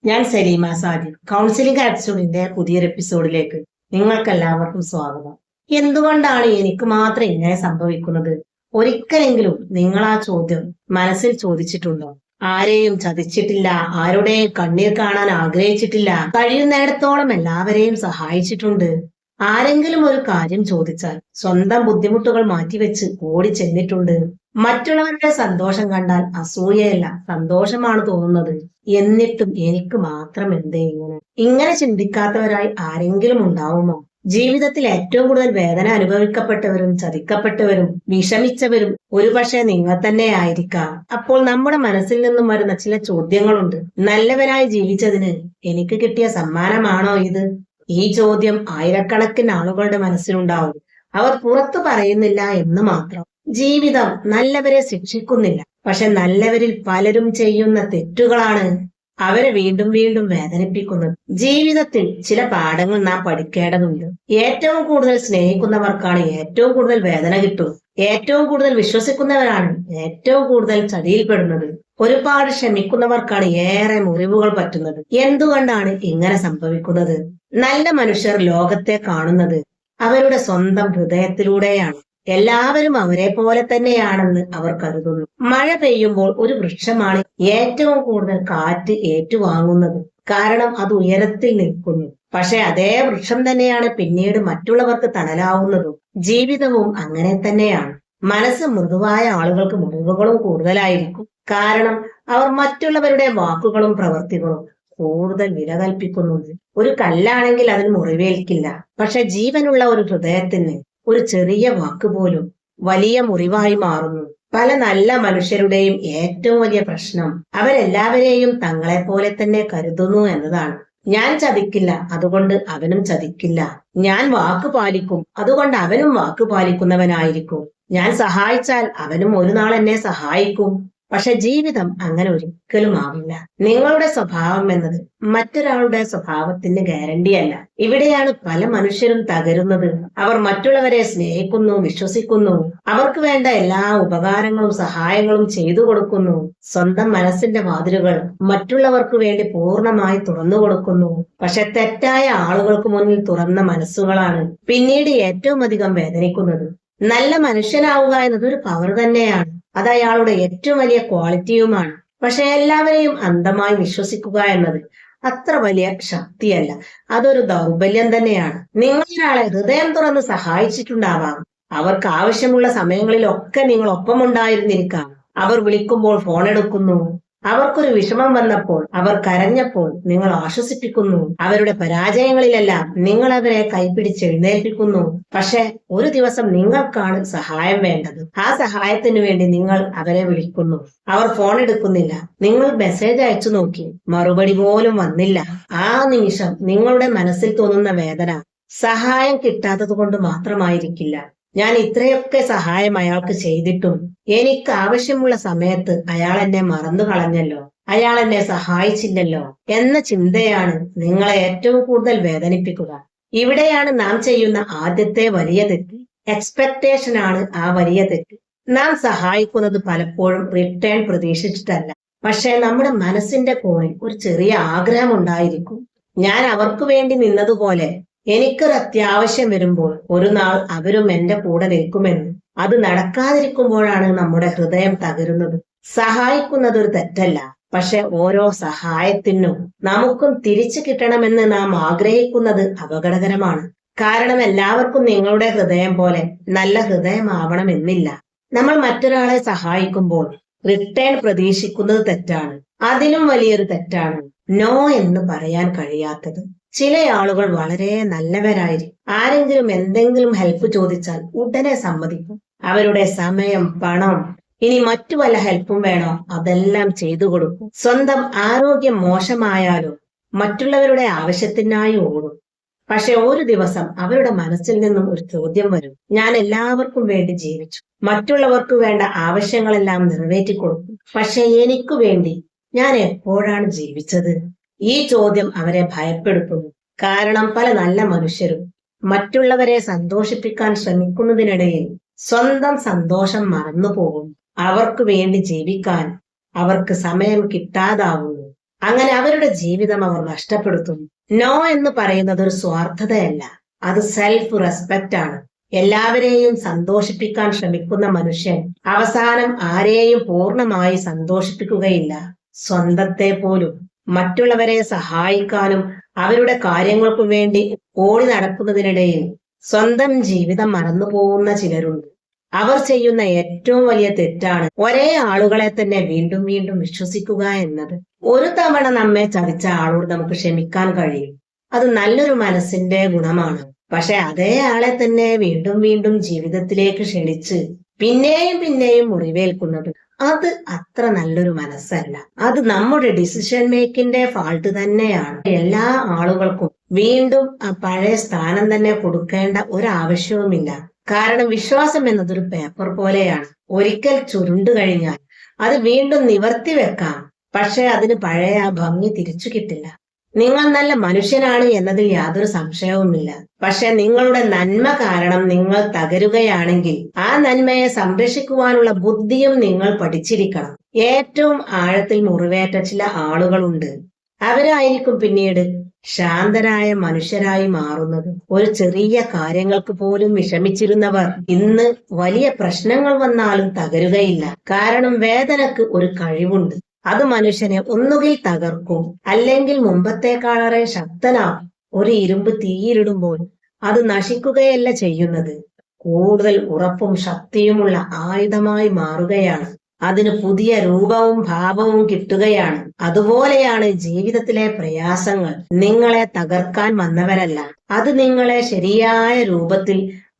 ഞാൻ സലീമ സാദിഖ്. കൗൺസിലിംഗ് ആപ്സോണിന്റെ പുതിയൊരു എപ്പിസോഡിലേക്ക് നിങ്ങൾക്കെല്ലാവർക്കും സ്വാഗതം. എന്തുകൊണ്ടാണ് എനിക്ക് മാത്രം ഇങ്ങനെ സംഭവിക്കുന്നത്? ഒരിക്കലെങ്കിലും നിങ്ങൾ ആ ചോദ്യം മനസ്സിൽ ചോദിച്ചിട്ടുണ്ടോ? ആരെയും ചതിച്ചിട്ടില്ല, ആരുടെയും കണ്ണീർ കാണാൻ ആഗ്രഹിച്ചിട്ടില്ല, കഴിയുന്നിടത്തോളം എല്ലാവരെയും സഹായിച്ചിട്ടുണ്ട്. ആരെങ്കിലും ഒരു കാര്യം ചോദിച്ചാൽ സ്വന്തം ബുദ്ധിമുട്ടുകൾ മാറ്റിവെച്ച് ഓടി ചെന്നിട്ടുണ്ട്. മറ്റുള്ളവരുടെ സന്തോഷം കണ്ടാൽ അസൂയയല്ല സന്തോഷമാണ് തോന്നുന്നത്. എന്നിട്ടും എനിക്ക് മാത്രം എന്തേ ഇങ്ങനെ ചിന്തിക്കാത്തവരായി ആരെങ്കിലും ഉണ്ടാവുമോ? ജീവിതത്തിൽ ഏറ്റവും കൂടുതൽ വേദന അനുഭവിക്കപ്പെട്ടവരും ചതിക്കപ്പെട്ടവരും വിഷമിച്ചവരും ഒരുപക്ഷെ നിങ്ങൾ തന്നെ ആയിരിക്കാം. അപ്പോൾ നമ്മുടെ മനസ്സിൽ നിന്നും വരുന്ന ചില ചോദ്യങ്ങളുണ്ട്. നല്ലവനായി ജീവിച്ചതിന് എനിക്ക് കിട്ടിയ സമ്മാനമാണോ ഇത്? ഈ ചോദ്യം ആയിരക്കണക്കിന് ആളുകളുടെ മനസ്സിലുണ്ടാവും. അവർ പുറത്തു പറയുന്നില്ല എന്ന് മാത്രം. ജീവിതം നല്ലവരെ ശിക്ഷിക്കുന്നില്ല, പക്ഷെ നല്ലവരിൽ പലരും ചെയ്യുന്ന തെറ്റുകളാണ് അവരെ വീണ്ടും വീണ്ടും വേദനിപ്പിക്കുന്നത്. ജീവിതത്തിൽ ചില പാഠങ്ങൾ നാം പഠിക്കേണ്ടതുണ്ട്. ഏറ്റവും കൂടുതൽ സ്നേഹിക്കുന്നവർക്കാണ് ഏറ്റവും കൂടുതൽ വേദന കിട്ടുക. ഏറ്റവും കൂടുതൽ വിശ്വസിക്കുന്നവരാണ് ഏറ്റവും കൂടുതൽ ചതിയിൽപ്പെടുന്നത്. ഒരുപാട് ക്ഷമിക്കുന്നവർക്കാണ് ഏറെ മുറിവുകൾ പറ്റുന്നത്. എന്തുകൊണ്ടാണ് ഇങ്ങനെ സംഭവിക്കുന്നത്? നല്ല മനുഷ്യർ ലോകത്തെ കാണുന്നത് അവരുടെ സ്വന്തം ഹൃദയത്തിലൂടെയാണ്. എല്ലാവരും അവരെ പോലെ തന്നെയാണെന്ന് അവർ കരുതുന്നു. മഴ പെയ്യുമ്പോൾ ഒരു വൃക്ഷമാണ് ഏറ്റവും കൂടുതൽ കാറ്റ് ഏറ്റുവാങ്ങുന്നത്. കാരണം അത് ഉയരത്തിൽ നിൽക്കുന്നു. പക്ഷെ അതേ വൃക്ഷം തന്നെയാണ് പിന്നീട് മറ്റുള്ളവർക്ക് തണലാവുന്നതും. ജീവിതവും അങ്ങനെ തന്നെയാണ്. മനസ്സ് മൃദുവായ ആളുകൾക്ക് മുറിവുകളും കൂടുതലായിരിക്കും. കാരണം അവർ മറ്റുള്ളവരുടെ വാക്കുകളും പ്രവൃത്തികളും കൂടുതൽ വില കൽപ്പിക്കുന്നുണ്ട്. ഒരു കല്ലാണെങ്കിൽ അതിന് മുറിവേൽക്കില്ല. പക്ഷെ ജീവനുള്ള ഒരു ഹൃദയത്തിന് ഒരു ചെറിയ വാക്ക് പോലും വലിയ മുറിവായി മാറുന്നു. പല നല്ല മനുഷ്യരുടെയും ഏറ്റവും വലിയ പ്രശ്നം അവരെല്ലാവരെയും തങ്ങളെപ്പോലെ തന്നെ കരുതുന്നു എന്നതാണ്. ഞാൻ ചതിക്കില്ല, അതുകൊണ്ട് അവനും ചതിക്കില്ല. ഞാൻ വാക്ക് പാലിക്കും, അതുകൊണ്ട് അവനും വാക്ക് പാലിക്കുന്നവനായിരിക്കും. ഞാൻ സഹായിച്ചാൽ അവനും ഒരു നാൾ എന്നെ സഹായിക്കും. പക്ഷെ ജീവിതം അങ്ങനെ ഒരിക്കലും ആവില്ല. നിങ്ങളുടെ സ്വഭാവം എന്നത് മറ്റൊരാളുടെ സ്വഭാവത്തിന് ഗ്യാരണ്ടിയല്ല. ഇവിടെയാണ് പല മനുഷ്യരും തകരുന്നത്. അവർ മറ്റുള്ളവരെ സ്നേഹിക്കുന്നു, വിശ്വസിക്കുന്നു, അവർക്ക് വേണ്ട എല്ലാ ഉപകാരങ്ങളും സഹായങ്ങളും ചെയ്തു കൊടുക്കുന്നു. സ്വന്തം മനസ്സിന്റെ വാതിലുകൾ മറ്റുള്ളവർക്ക് വേണ്ടി പൂർണ്ണമായി തുറന്നു കൊടുക്കുന്നു. പക്ഷെ തെറ്റായ ആളുകൾക്ക് മുന്നിൽ തുറന്ന മനസ്സുകളാണ് പിന്നീട് ഏറ്റവും അധികം വേദനിക്കുന്നത്. നല്ല മനുഷ്യനാവുക എന്നത് ഒരു പവർ തന്നെയാണ്. അത് അയാളുടെ ഏറ്റവും വലിയ ക്വാളിറ്റിയുമാണ്. പക്ഷെ എല്ലാവരെയും അന്ധമായി വിശ്വസിക്കുക എന്നത് അത്ര വലിയ ശക്തിയല്ല, അതൊരു ദൗർബല്യം തന്നെയാണ്. നിങ്ങളൊരാളെ ഹൃദയം തുറന്ന് സഹായിച്ചിട്ടുണ്ടാവാം. അവർക്ക് ആവശ്യമുള്ള സമയങ്ങളിലൊക്കെ നിങ്ങൾ ഒപ്പമുണ്ടായിരുന്നിരിക്കാം. അവർ വിളിക്കുമ്പോൾ ഫോൺ എടുക്കുന്നു. അവർക്കൊരു വിഷമം വന്നപ്പോൾ, അവർ കരഞ്ഞപ്പോൾ നിങ്ങൾ ആശ്വസിപ്പിക്കുന്നു. അവരുടെ പരാജയങ്ങളിലെല്ലാം നിങ്ങൾ അവരെ കൈപിടിച്ചെഴുന്നേൽപ്പിക്കുന്നു. പക്ഷെ ഒരു ദിവസം നിങ്ങൾക്കാണ് സഹായം വേണ്ടത്. ആ സഹായത്തിനു വേണ്ടി നിങ്ങൾ അവരെ വിളിക്കുന്നു. അവർ ഫോൺ എടുക്കുന്നില്ല. നിങ്ങൾ മെസ്സേജ് അയച്ചു നോക്കി, മറുപടി പോലും വന്നില്ല. ആ നിമിഷം നിങ്ങളുടെ മനസ്സിൽ തോന്നുന്ന വേദന സഹായം കിട്ടാത്തത് കൊണ്ട് മാത്രമായിരിക്കില്ല. ഞാൻ ഇത്രയൊക്കെ സഹായം അയാൾക്ക് ചെയ്തിട്ടും എനിക്ക് ആവശ്യമുള്ള സമയത്ത് അയാൾ എന്നെ മറന്നു കളഞ്ഞല്ലോ, അയാൾ എന്നെ സഹായിച്ചില്ലല്ലോ എന്ന ചിന്തയാണ് നിങ്ങളെ ഏറ്റവും കൂടുതൽ വേദനിപ്പിക്കുക. ഇവിടെയാണ് നാം ചെയ്യുന്ന ആദ്യത്തെ വലിയ തെറ്റ്. എക്സ്പെക്ടേഷൻ ആണ് ആ വലിയ തെറ്റ്. നാം സഹായിക്കുന്നത് പലപ്പോഴും റിട്ടേൺ പ്രതീക്ഷിച്ചിട്ടല്ല. പക്ഷെ നമ്മുടെ മനസ്സിന്റെ കോണിൽ ഒരു ചെറിയ ആഗ്രഹം ഉണ്ടായിരിക്കും. ഞാൻ അവർക്ക് വേണ്ടി നിന്നതുപോലെ എനിക്കൊരു അത്യാവശ്യം വരുമ്പോൾ ഒരു നാൾ അവരും എന്റെ കൂടെ നിൽക്കുമെന്ന്. അത് നടക്കാതിരിക്കുമ്പോഴാണ് നമ്മുടെ ഹൃദയം തകരുന്നത്. സഹായിക്കുന്നത് ഒരു തെറ്റല്ല, പക്ഷെ ഓരോ സഹായത്തിനും നമുക്കും തിരിച്ചു കിട്ടണമെന്ന് നാം ആഗ്രഹിക്കുന്നത് അപകടകരമാണ്. കാരണം എല്ലാവർക്കും നിങ്ങളുടെ ഹൃദയം പോലെ നല്ല ഹൃദയമാവണമെന്നില്ല. നമ്മൾ മറ്റൊരാളെ സഹായിക്കുമ്പോൾ റിട്ടേൺ പ്രതീക്ഷിക്കുന്നത് തെറ്റാണ്. അതിലും വലിയൊരു തെറ്റാണ് നോ എന്ന് പറയാൻ കഴിയാത്തത്. ചില ആളുകൾ വളരെ നല്ലവരായിരിക്കും. ആരെങ്കിലും എന്തെങ്കിലും ഹെൽപ്പ് ചോദിച്ചാൽ ഉടനെ സമ്മതിക്കും. അവരുടെ സമയം, പണം, ഇനി മറ്റു വല്ല ഹെൽപ്പും വേണോ അതെല്ലാം ചെയ്തു കൊടുക്കും. സ്വന്തം ആരോഗ്യം മോശമായാലോ മറ്റുള്ളവരുടെ ആവശ്യത്തിനായി ഓടും. പക്ഷെ ഒരു ദിവസം അവരുടെ മനസ്സിൽ നിന്നും ഒരു ചോദ്യം വരും. ഞാൻ എല്ലാവർക്കും വേണ്ടി ജീവിച്ചു, മറ്റുള്ളവർക്ക് വേണ്ട ആവശ്യങ്ങളെല്ലാം നിറവേറ്റി കൊടുക്കും. പക്ഷെ എനിക്ക് വേണ്ടി ഞാൻ എപ്പോഴാണ് ജീവിച്ചത്? ഈ ചോദ്യം അവരെ ഭയപ്പെടുത്തുന്നു. കാരണം പല നല്ല മനുഷ്യരും മറ്റുള്ളവരെ സന്തോഷിപ്പിക്കാൻ ശ്രമിക്കുന്നതിനിടയിൽ സ്വന്തം സന്തോഷം മറന്നു പോകും. അവർക്ക് വേണ്ടി ജീവിക്കാൻ അവർക്ക് സമയം കിട്ടാതാവുന്നു. അങ്ങനെ അവരുടെ ജീവിതം അവർ നഷ്ടപ്പെടുത്തുന്നു. നോ എന്ന് പറയുന്നത് ഒരു സ്വാർത്ഥതയല്ല, അത് സെൽഫ് റെസ്പെക്റ്റ് ആണ്. എല്ലാവരെയും സന്തോഷിപ്പിക്കാൻ ശ്രമിക്കുന്ന മനുഷ്യൻ അവസാനം ആരെയും പൂർണ്ണമായി സന്തോഷിപ്പിക്കുകയില്ല. സ്വന്തത്തെ പോലും. മറ്റുള്ളവരെ സഹായിക്കാനും അവരുടെ കാര്യങ്ങൾക്കു വേണ്ടി ഓടി നടക്കുന്നതിനിടയിൽ സ്വന്തം ജീവിതം മറന്നുപോകുന്ന ചിലരുണ്ട്. അവർ ചെയ്യുന്ന ഏറ്റവും വലിയ തെറ്റാണ് ഒരേ ആളുകളെ തന്നെ വീണ്ടും വീണ്ടും വിശ്വസിക്കുക എന്നത്. ഒരു തവണ നമ്മെ ചതിച്ച ആളോട് നമുക്ക് ക്ഷമിക്കാൻ കഴിയും, അത് നല്ലൊരു മനസ്സിന്റെ ഗുണമാണ്. പക്ഷെ അതേ ആളെ തന്നെ വീണ്ടും വീണ്ടും ജീവിതത്തിലേക്ക് ക്ഷണിച്ച് പിന്നെയും പിന്നെയും മുറിവേൽക്കുന്നത്, അത് അത്ര നല്ലൊരു മനസ്സല്ല. അത് നമ്മുടെ ഡിസിഷൻ മേക്കിന്റെ ഫാൾട്ട് തന്നെയാണ്. എല്ലാ ആളുകൾക്കും വീണ്ടും ആ പഴയ സ്ഥാനം തന്നെ കൊടുക്കേണ്ട ഒരാവശ്യവുമില്ല. കാരണം വിശ്വാസം എന്നതൊരു പേപ്പർ പോലെയാണ്. ഒരിക്കൽ ചുരുണ്ടു കഴിഞ്ഞാൽ അത് വീണ്ടും നിവർത്തി വെക്കാം, പക്ഷെ അതിന് പഴയ ആ ഭംഗി തിരിച്ചു കിട്ടില്ല. നിങ്ങൾ നല്ല മനുഷ്യനാണ് എന്നതിൽ യാതൊരു സംശയവുമില്ല. പക്ഷെ നിങ്ങളുടെ നന്മ കാരണം നിങ്ങൾ തകരുകയാണെങ്കിൽ ആ നന്മയെ സംരക്ഷിക്കുവാനുള്ള ബുദ്ധിയും നിങ്ങൾ പഠിച്ചിരിക്കണം. ഏറ്റവും ആഴത്തിൽ മുറിവേറ്റ ചില ആളുകളുണ്ട്. അവരായിരിക്കും പിന്നീട് ശാന്തരായ മനുഷ്യരായി മാറുന്നത്. ഒരു ചെറിയ കാര്യങ്ങൾക്ക് പോലും വിഷമിച്ചിരുന്നവർ ഇന്ന് വലിയ പ്രശ്നങ്ങൾ വന്നാലും തകരുകയില്ല. കാരണം വേദനക്ക് ഒരു കഴിവുണ്ട്. അത് മനുഷ്യനെ ഒന്നുകിൽ തകർക്കും, അല്ലെങ്കിൽ മുമ്പത്തേക്കാളേറെ ശക്തനാകും. ഒരു ഇരുമ്പ് തീയിലിടുമ്പോൾ അത് നശിക്കുകയല്ല ചെയ്യുന്നത്, കൂടുതൽ ഉറപ്പും ശക്തിയുമുള്ള ആയുധമായി മാറുകയാണ്. അതിന് പുതിയ രൂപവും ഭാവവും കിട്ടുകയാണ്. അതുപോലെയാണ് ജീവിതത്തിലെ പ്രയാസങ്ങൾ. നിങ്ങളെ തകർക്കാൻ വന്നവരല്ല, അത് നിങ്ങളെ ശരിയായ രൂപത്തിൽ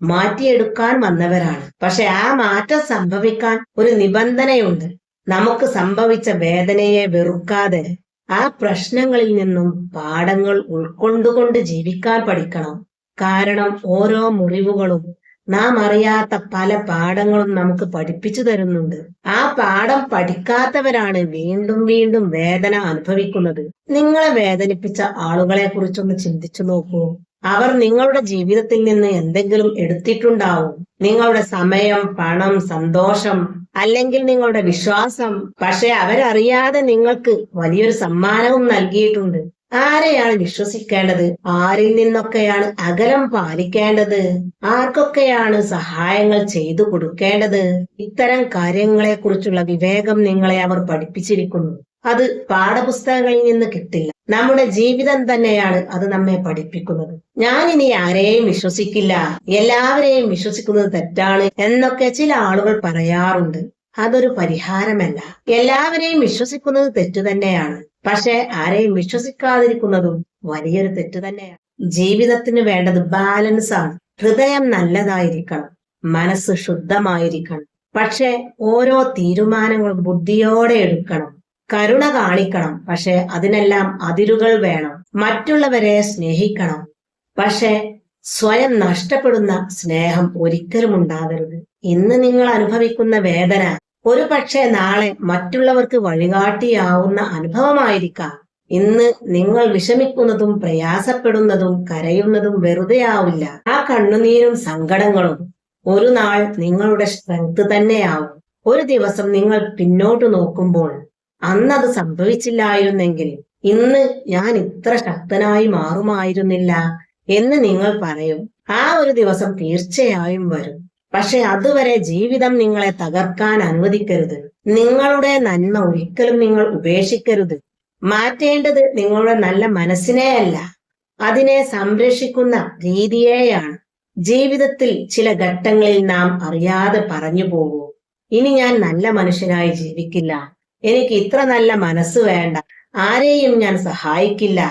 മാറ്റിയെടുക്കാൻ വന്നവരാണ്. പക്ഷെ ആ മാറ്റം സംഭവിക്കാൻ ഒരു നിബന്ധനയുണ്ട്. നമുക്ക് സംഭവിച്ച വേദനയെ വെറുക്കാതെ ആ പ്രശ്നങ്ങളിൽ നിന്നും പാഠങ്ങൾ ഉൾക്കൊണ്ടുകൊണ്ട് ജീവിക്കാൻ പഠിക്കണം. കാരണം ഓരോ മുറിവുകളും നാം അറിയാത്ത പല പാഠങ്ങളും നമുക്ക് പഠിപ്പിച്ചു തരുന്നുണ്ട്. ആ പാഠം പഠിക്കാത്തവരാണ് വീണ്ടും വീണ്ടും വേദന അനുഭവിക്കുന്നത്. നിങ്ങളെ വേദനിപ്പിച്ച ആളുകളെ കുറിച്ചൊന്ന് ചിന്തിച്ചു നോക്കൂ. അവർ നിങ്ങളുടെ ജീവിതത്തിൽ നിന്ന് എന്തെങ്കിലും എടുത്തിട്ടുണ്ടാവും. നിങ്ങളുടെ സമയം, പണം, സന്തോഷം, അല്ലെങ്കിൽ നിങ്ങളുടെ വിശ്വാസം. പക്ഷെ അവരറിയാതെ നിങ്ങൾക്ക് വലിയൊരു സമ്മാനവും നൽകിയിട്ടുണ്ട്. ആരെയാണ് വിശ്വസിക്കേണ്ടത്? ആരിൽ നിന്നൊക്കെയാണ് അകലം പാലിക്കേണ്ടത്? ആർക്കൊക്കെയാണ് സഹായങ്ങൾ ചെയ്തു കൊടുക്കേണ്ടത്? ഇത്തരം കാര്യങ്ങളെ കുറിച്ചുള്ള വിവേകം നിങ്ങളെ അവർ പഠിപ്പിച്ചിരിക്കുന്നു. അത് പാഠപുസ്തകങ്ങളിൽ നിന്ന് കിട്ടില്ല. നമ്മുടെ ജീവിതം തന്നെയാണ് അത് നമ്മെ പഠിപ്പിക്കുന്നത്. ഞാൻ ഇനി ആരെയും വിശ്വസിക്കില്ല, എല്ലാവരെയും വിശ്വസിക്കുന്നത് തെറ്റാണ് എന്നൊക്കെ ചില ആളുകൾ പറയാറുണ്ട്. അതൊരു പരിഹാരമല്ല. എല്ലാവരെയും വിശ്വസിക്കുന്നത് തെറ്റു തന്നെയാണ്, പക്ഷെ ആരെയും വിശ്വസിക്കാതിരിക്കുന്നതും വലിയൊരു തെറ്റ് തന്നെയാണ്. ജീവിതത്തിന് വേണ്ടത് ബാലൻസ് ആണ്. ഹൃദയം നല്ലതായിരിക്കണം, മനസ്സ് ശുദ്ധമായിരിക്കണം. പക്ഷെ ഓരോ തീരുമാനങ്ങളും ബുദ്ധിയോടെ എടുക്കണം. കരുണ കാണിക്കണം, പക്ഷെ അതിനെല്ലാം അതിരുകൾ വേണം. മറ്റുള്ളവരെ സ്നേഹിക്കണം, പക്ഷെ സ്വയം നഷ്ടപ്പെടുന്ന സ്നേഹം ഒരിക്കലും ഉണ്ടാകരുത്. ഇന്ന് നിങ്ങൾ അനുഭവിക്കുന്ന വേദന ഒരു പക്ഷേ നാളെ മറ്റുള്ളവർക്ക് വഴികാട്ടിയാവുന്ന അനുഭവമായിരിക്കാം. ഇന്ന് നിങ്ങൾ വിഷമിക്കുന്നതും പ്രയാസപ്പെടുന്നതും കരയുന്നതും വെറുതെ ആവില്ല. ആ കണ്ണുനീരും സങ്കടങ്ങളും ഒരു നാൾ നിങ്ങളുടെ സ്ട്രെങ്ത് തന്നെയാവും. ഒരു ദിവസം നിങ്ങൾ പിന്നോട്ട് നോക്കുമ്പോൾ അന്നത് സംഭവിച്ചില്ലായിരുന്നെങ്കിൽ ഇന്ന് ഞാൻ ഇത്ര ശക്തനായി മാറുമായിരുന്നില്ല എന്ന് നിങ്ങൾ പറയും. ആ ഒരു ദിവസം തീർച്ചയായും വരും. പക്ഷെ അതുവരെ ജീവിതം നിങ്ങളെ തകർക്കാൻ അനുവദിക്കരുത്. നിങ്ങളുടെ നന്മ ഒരിക്കലും നിങ്ങൾ ഉപേക്ഷിക്കരുത്. മാറ്റേണ്ടത് നിങ്ങളുടെ നല്ല മനസ്സിനെയല്ല, അതിനെ സംരക്ഷിക്കുന്ന രീതിയെയാണ്. ജീവിതത്തിൽ ചില ഘട്ടങ്ങളിൽ നാം അറിയാതെ പറഞ്ഞു പോകൂ, ഇനി ഞാൻ നല്ല മനുഷ്യനായി ജീവിക്കില്ല, എനിക്ക് ഇത്ര നല്ല മനസ്സ് വേണ്ട, ആരെയും ഞാൻ സഹായിക്കില്ല,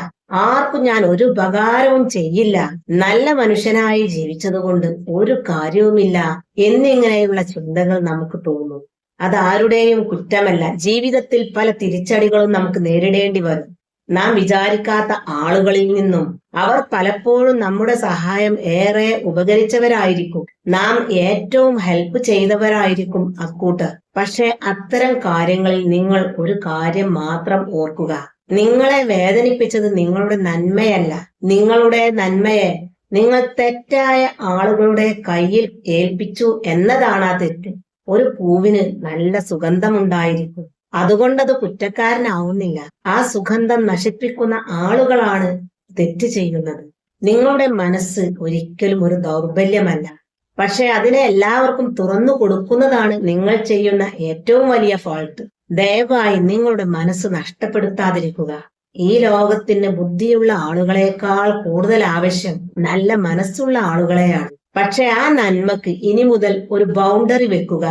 ആർക്കും ഞാൻ ഒരു ഉപകാരവും ചെയ്യില്ല, നല്ല മനുഷ്യനായി ജീവിച്ചതുകൊണ്ട് ഒരു കാര്യവുമില്ല എന്നിങ്ങനെയുള്ള ചിന്തകൾ നമുക്ക് തോന്നും. അതാരുടെയും കുറ്റമല്ല. ജീവിതത്തിൽ പല തിരിച്ചടികളും നമുക്ക് നേരിടേണ്ടി വരും. നാം വിചാരിക്കാത്ത ആളുകളിൽ നിന്നും. അവർ പലപ്പോഴും നമ്മുടെ സഹായം ഏറെ ഉപകരിച്ചവരായിരിക്കും. നാം ഏറ്റവും ഹെൽപ്പ് ചെയ്തവരായിരിക്കും അക്കൂട്ടർ. പക്ഷെ അത്തരം കാര്യങ്ങളിൽ നിങ്ങൾ ഒരു കാര്യം മാത്രം ഓർക്കുക, നിങ്ങളെ വേദനിപ്പിച്ചത് നിങ്ങളുടെ നന്മയല്ല. നിങ്ങളുടെ നന്മയെ നിങ്ങൾ തെറ്റായ ആളുകളുടെ കയ്യിൽ ഏൽപ്പിച്ചു എന്നതാണ് ആ തെറ്റ്. ഒരു പൂവിന് നല്ല സുഗന്ധമുണ്ടായിരിക്കും, അതുകൊണ്ടത് കുറ്റക്കാരനാവുന്നില്ല. ആ സുഗന്ധം നശിപ്പിക്കുന്ന ആളുകളാണ് തെറ്റ് ചെയ്യുന്നത്. നിങ്ങളുടെ മനസ്സ് ഒരിക്കലും ഒരു ദൗർബല്യമല്ല. പക്ഷെ അതിനെ എല്ലാവർക്കും തുറന്നു കൊടുക്കുന്നതാണ് നിങ്ങൾ ചെയ്യുന്ന ഏറ്റവും വലിയ ഫോൾട്ട്. ദയവായി നിങ്ങളുടെ മനസ്സ് നഷ്ടപ്പെടുത്താതിരിക്കുക. ഈ ലോകത്തിന് ബുദ്ധിയുള്ള ആളുകളെക്കാൾ കൂടുതൽ ആവശ്യം നല്ല മനസ്സുള്ള ആളുകളെയാണ്. പക്ഷെ ആ നന്മക്ക് ഇനി മുതൽ ഒരു ബൗണ്ടറി വെക്കുക.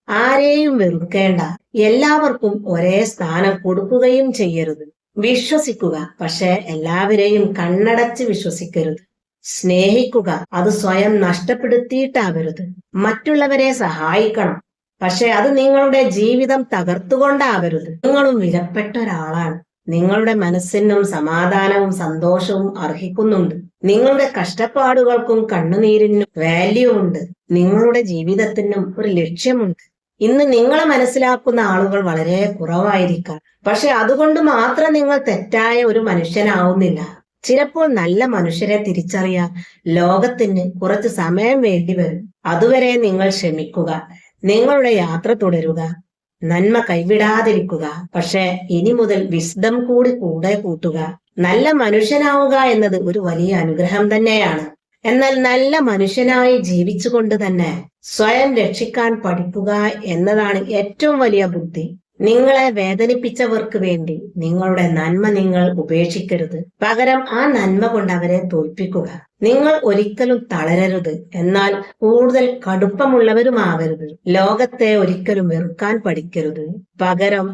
ആരെയും വെറുക്കേണ്ട, എല്ലാവർക്കും ഒരേ സ്ഥാനം കൊടുക്കുകയും ചെയ്യരുത്. വിശ്വസിക്കുക, പക്ഷെ എല്ലാവരെയും കണ്ണടച്ച് വിശ്വസിക്കരുത്. സ്നേഹിക്കുക, അത് സ്വയം നഷ്ടപ്പെടുത്തിയിട്ടാവരുത്. മറ്റുള്ളവരെ സഹായിക്കണം, പക്ഷെ അത് നിങ്ങളുടെ ജീവിതം തകർത്തുകൊണ്ടാവരുത്. നിങ്ങളും വിലപ്പെട്ട ഒരാളാണ്. നിങ്ങളുടെ മനസ്സിനും സമാധാനവും സന്തോഷവും അർഹിക്കുന്നുണ്ട്. നിങ്ങളുടെ കഷ്ടപ്പാടുകൾക്കും കണ്ണുനീരിനും വാല്യൂ ഉണ്ട്. നിങ്ങളുടെ ജീവിതത്തിനും ഒരു ലക്ഷ്യമുണ്ട്. ഇന്ന് നിങ്ങളെ മനസ്സിലാക്കുന്ന ആളുകൾ വളരെ കുറവായിരിക്കാം. പക്ഷെ അതുകൊണ്ട് മാത്രം നിങ്ങൾ തെറ്റായ ഒരു മനുഷ്യനാവുന്നില്ല. ചിലപ്പോൾ നല്ല മനുഷ്യരെ തിരിച്ചറിയാൻ ലോകത്തിന് കുറച്ച് സമയം വേണ്ടിവരും. അതുവരെ നിങ്ങൾ ക്ഷമിക്കുക, നിങ്ങളുടെ യാത്ര തുടരുക, നന്മ കൈവിടാതിരിക്കുക. പക്ഷെ ഇനി മുതൽ വിസ്ഡം കൂടി കൂടെ കൂട്ടുക. നല്ല മനുഷ്യനാവുക എന്നത് ഒരു വലിയ അനുഗ്രഹം തന്നെയാണ്. എന്നാൽ നല്ല മനുഷ്യനായി ജീവിച്ചുകൊണ്ട് തന്നെ സ്വയം രക്ഷിക്കാൻ പഠിക്കുക എന്നതാണ് ഏറ്റവും വലിയ ബുദ്ധി. നിങ്ങളെ വേദനിപ്പിച്ചവർക്ക് വേണ്ടി നിങ്ങളുടെ നന്മ നിങ്ങൾ ഉപേക്ഷിക്കരുത്. പകരം ആ നന്മ കൊണ്ട് അവരെ തോൽപ്പിക്കുക. നിങ്ങൾ ഒരിക്കലും തളരരുത്, എന്നാൽ കൂടുതൽ കടുപ്പമുള്ളവരുമാകരുത്. ലോകത്തെ ഒരിക്കലും വെറുക്കാൻ പഠിക്കരുത്. പകരം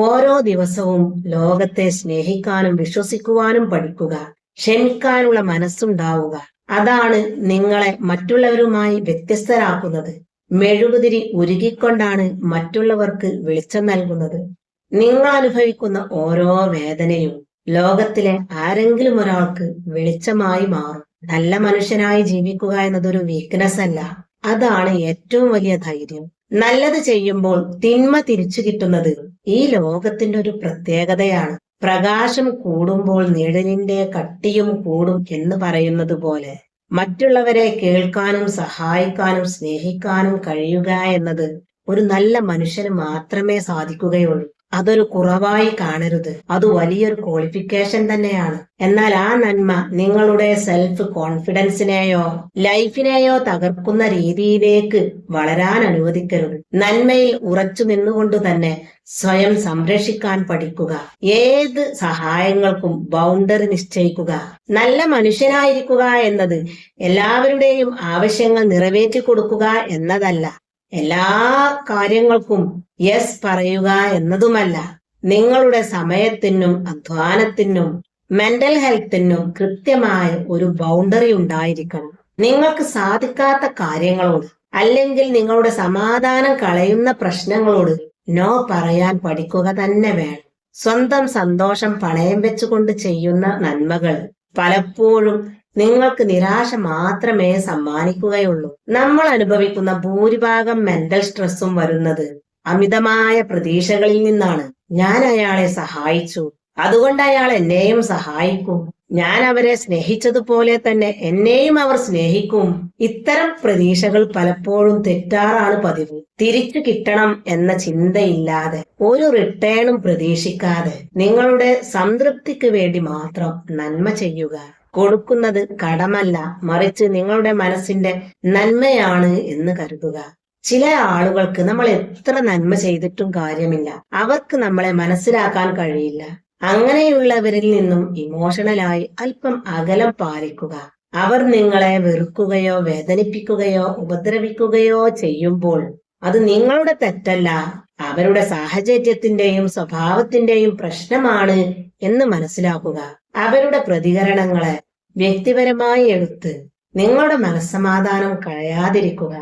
ഓരോ ദിവസവും ലോകത്തെ സ്നേഹിക്കാനും വിശ്വസിക്കുവാനും പഠിക്കുക. ക്ഷമിക്കാനുള്ള മനസ്സുണ്ടാവുക. അതാണ് നിങ്ങളെ മറ്റുള്ളവരുമായി വ്യത്യസ്തരാക്കുന്നത്. മെഴുകുതിരി ഉരുകിക്കൊണ്ടാണ് മറ്റുള്ളവർക്ക് വെളിച്ചം നൽകുന്നത്. നിങ്ങൾ അനുഭവിക്കുന്ന ഓരോ വേദനയും ലോകത്തിലെ ആരെങ്കിലും ഒരാൾക്ക് വെളിച്ചമായി മാറും. നല്ല മനുഷ്യനായി ജീവിക്കുക എന്നതൊരു വീക്ക്നെസ് അല്ല, അതാണ് ഏറ്റവും വലിയ ധൈര്യം. നല്ലത് ചെയ്യുമ്പോൾ തിന്മ തിരിച്ചു കിട്ടുന്നത് ഈ ലോകത്തിന്റെ ഒരു പ്രത്യേകതയാണ്. പ്രകാശം കൂടുമ്പോൾ നിഴലിന്റെ കട്ടിയും കൂടും എന്ന് പറയുന്നത് പോലെ മറ്റുള്ളവരെ കേൾക്കാനും സഹായിക്കാനും സ്നേഹിക്കാനും കഴിയുക എന്നത് ഒരു നല്ല മനുഷ്യന് മാത്രമേ സാധിക്കുകയുള്ളൂ. അതൊരു കുറവായി കാണരുത്, അത് വലിയൊരു ക്വാളിഫിക്കേഷൻ തന്നെയാണ്. എന്നാൽ ആ നന്മ നിങ്ങളുടെ സെൽഫ് കോൺഫിഡൻസിനെയോ ലൈഫിനെയോ തകർക്കുന്ന രീതിയിലേക്ക് വളരാൻ അനുവദിക്കരുത്. നന്മയിൽ ഉറച്ചു നിന്നുകൊണ്ട് തന്നെ സ്വയം സംരക്ഷിക്കാൻ പഠിക്കുക. ഏത് സഹായങ്ങൾക്കും ബൗണ്ടറി നിശ്ചയിക്കുക. നല്ല മനുഷ്യനായിരിക്കുക എന്നത് എല്ലാവരുടെയും ആവശ്യങ്ങൾ നിറവേറ്റി കൊടുക്കുക എന്നതല്ല. എല്ലാ കാര്യങ്ങൾക്കും യെസ് പറയുക എന്നതുമല്ല. നിങ്ങളുടെ സമയത്തിനും അധ്വാനത്തിനും മെന്റൽ ഹെൽത്തിനും കൃത്യമായ ഒരു ബൗണ്ടറി ഉണ്ടായിരിക്കണം. നിങ്ങൾക്ക് സാധിക്കാത്ത കാര്യങ്ങളോട് അല്ലെങ്കിൽ നിങ്ങളുടെ സമാധാനം കളയുന്ന പ്രശ്നങ്ങളോട് നോ പറയാൻ പഠിക്കുക തന്നെ വേണം. സ്വന്തം സന്തോഷം പണയം വെച്ചുകൊണ്ട് ചെയ്യുന്ന നന്മകൾ പലപ്പോഴും നിങ്ങൾക്ക് നിരാശ മാത്രമേ സമ്മാനിക്കുകയുള്ളൂ. നമ്മൾ അനുഭവിക്കുന്ന ഭൂരിഭാഗം മെന്റൽ സ്ട്രെസ്സും വരുന്നത് അമിതമായ പ്രതീക്ഷകളിൽ നിന്നാണ്. ഞാൻ അയാളെ സഹായിച്ചു, അതുകൊണ്ട് അയാൾ എന്നെയും സഹായിക്കും. ഞാൻ അവരെ സ്നേഹിച്ചതുപോലെ തന്നെ എന്നെയും അവർ സ്നേഹിക്കും. ഇത്തരം പ്രതീക്ഷകൾ പലപ്പോഴും തെറ്റാറാണ് പതിവ്. തിരിച്ചു കിട്ടണം എന്ന ചിന്തയില്ലാതെ, ഒരു റിട്ടേണും പ്രതീക്ഷിക്കാതെ നിങ്ങളുടെ സംതൃപ്തിക്ക് വേണ്ടി മാത്രം നന്മ ചെയ്യുക. കൊടുക്കുന്നത് കടമല്ല, മറിച്ച് നിങ്ങളുടെ മനസ്സിന്റെ നന്മയാണ് എന്ന് കരുതുക. ചില ആളുകൾക്ക് നമ്മൾ എത്ര നന്മ ചെയ്തിട്ടും കാര്യമില്ല. അവർക്ക് നമ്മളെ മനസ്സിലാക്കാൻ കഴിയില്ല. അങ്ങനെയുള്ളവരിൽ നിന്നും ഇമോഷണലായി അല്പം അകലം പാലിക്കുക. അവർ നിങ്ങളെ വെറുക്കുകയോ വേദനിപ്പിക്കുകയോ ഉപദ്രവിക്കുകയോ ചെയ്യുമ്പോൾ അത് നിങ്ങളുടെ തെറ്റല്ല, അവരുടെ സാഹചര്യത്തിന്റെയും സ്വഭാവത്തിന്റെയും പ്രശ്നമാണ് എന്ന് മനസ്സിലാക്കുക. അവരുടെ പ്രതികരണങ്ങളെ വ്യക്തിപരമായി എടുത്ത് നിങ്ങളുടെ മനസ്സമാധാനം കളയാതിരിക്കുക.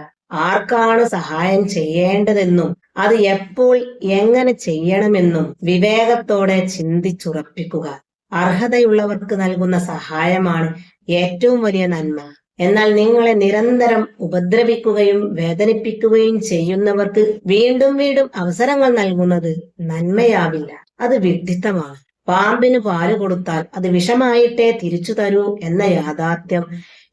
ആർക്കാണ് സഹായം ചെയ്യേണ്ടതെന്നും അത് എപ്പോൾ എങ്ങനെ ചെയ്യണമെന്നും വിവേകത്തോടെ ചിന്തിച്ചുറപ്പിക്കുക. അർഹതയുള്ളവർക്ക് നൽകുന്ന സഹായമാണ് ഏറ്റവും വലിയ നന്മ. എന്നാൽ നിങ്ങളെ നിരന്തരം ഉപദ്രവിക്കുകയും വേദനിപ്പിക്കുകയും ചെയ്യുന്നവർക്ക് വീണ്ടും വീണ്ടും അവസരങ്ങൾ നൽകുന്നത് നന്മയാവില്ല, അത് വിഡ്ഢിത്തമാണ്. പാമ്പിന് പാല് കൊടുത്താൽ അത് വിഷമായിട്ടേ തിരിച്ചു തരൂ എന്ന യാഥാർത്ഥ്യം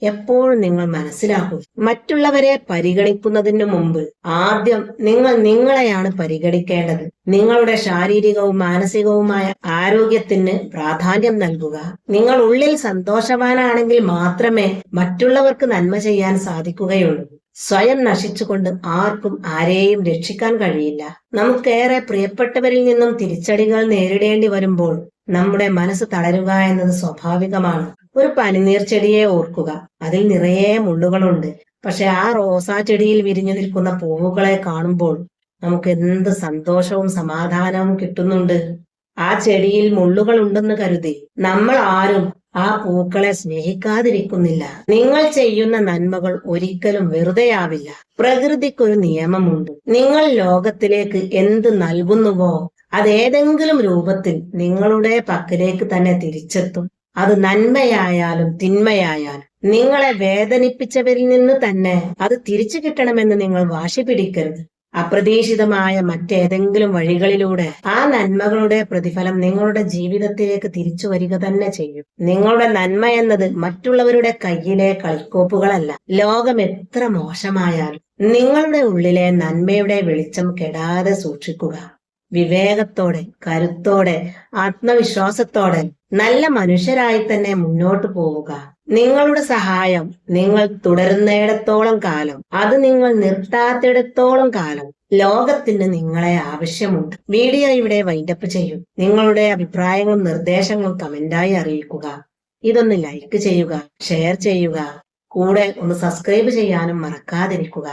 എപ്പോഴും നിങ്ങൾ മനസ്സിലാക്കുക. മറ്റുള്ളവരെ പരിഗണിക്കുന്നതിന് മുമ്പ് ആദ്യം നിങ്ങൾ നിങ്ങളെയാണ് പരിഗണിക്കേണ്ടത്. നിങ്ങളുടെ ശാരീരികവും മാനസികവുമായ ആരോഗ്യത്തിന് പ്രാധാന്യം നൽകുക. നിങ്ങൾ ഉള്ളിൽ സന്തോഷവാനാണെങ്കിൽ മാത്രമേ മറ്റുള്ളവർക്ക് നന്മ ചെയ്യാൻ സാധിക്കുകയുള്ളൂ. സ്വയം നശിച്ചുകൊണ്ട് ആർക്കും ആരെയും രക്ഷിക്കാൻ കഴിയില്ല. നമുക്കേറെ പ്രിയപ്പെട്ടവരിൽ നിന്നും തിരിച്ചടികൾ നേരിടേണ്ടി വരുമ്പോൾ നമ്മുടെ മനസ്സ് തളരുക എന്നത് സ്വാഭാവികമാണ്. ഒരു പനിനീർ ചെടിയെ ഓർക്കുക. അതിൽ നിറയെ മുള്ളുകളുണ്ട്. പക്ഷെ ആ റോസാ ചെടിയിൽ വിരിഞ്ഞു നിൽക്കുന്ന പൂവുകളെ കാണുമ്പോൾ നമുക്ക് എന്ത് സന്തോഷവും സമാധാനവും കിട്ടുന്നുണ്ട്. ആ ചെടിയിൽ മുള്ളുകൾ ഉണ്ടെന്ന് കരുതി നമ്മൾ ആരും ആ പൂക്കളെ സ്നേഹിക്കാതിരിക്കുന്നില്ല. നിങ്ങൾ ചെയ്യുന്ന നന്മകൾ ഒരിക്കലും വെറുതെയാവില്ല. പ്രകൃതിക്കൊരു നിയമമുണ്ട്. നിങ്ങൾ ലോകത്തിലേക്ക് എന്ത് നൽകുന്നുവോ അതേതെങ്കിലും രൂപത്തിൽ നിങ്ങളുടെ പക്കലേക്ക് തന്നെ തിരിച്ചെത്തും. അത് നന്മയായാലും തിന്മയായാലും. നിങ്ങളെ വേദനിപ്പിച്ചവരിൽ നിന്ന് തന്നെ അത് തിരിച്ചു കിട്ടണമെന്ന് നിങ്ങൾ വാശി പിടിക്കരുത്. അപ്രതീക്ഷിതമായ മറ്റേതെങ്കിലും വഴികളിലൂടെ ആ നന്മകളുടെ പ്രതിഫലം നിങ്ങളുടെ ജീവിതത്തിലേക്ക് തിരിച്ചു വരിക തന്നെ ചെയ്യും. നിങ്ങളുടെ നന്മ എന്നത് മറ്റുള്ളവരുടെ കയ്യിലെ കളിക്കോപ്പുകളല്ല. ലോകം എത്ര മോശമായാലും നിങ്ങളുടെ ഉള്ളിലെ നന്മയുടെ വെളിച്ചം കെടാതെ സൂക്ഷിക്കുക. വിവേകത്തോടെ, കരുത്തോടെ, ആത്മവിശ്വാസത്തോടെ നല്ല മനുഷ്യരായി തന്നെ മുന്നോട്ടു പോവുക. നിങ്ങളുടെ സഹായം നിങ്ങൾ തുടരുന്നിടത്തോളം കാലം, അത് നിങ്ങൾ നിർത്താത്തിടത്തോളം കാലം ലോകത്തിന് നിങ്ങളെ ആവശ്യമുണ്ട്. വീഡിയോ ഇവിടെ വൈൻഡപ്പ് ചെയ്യും. നിങ്ങളുടെ അഭിപ്രായങ്ങളും നിർദ്ദേശങ്ങളും കമന്റായി അറിയിക്കുക. ഇതൊന്ന് ലൈക്ക് ചെയ്യുക, ഷെയർ ചെയ്യുക, കൂടെ ഒന്ന് സബ്സ്ക്രൈബ് ചെയ്യാനും മറക്കാതിരിക്കുക.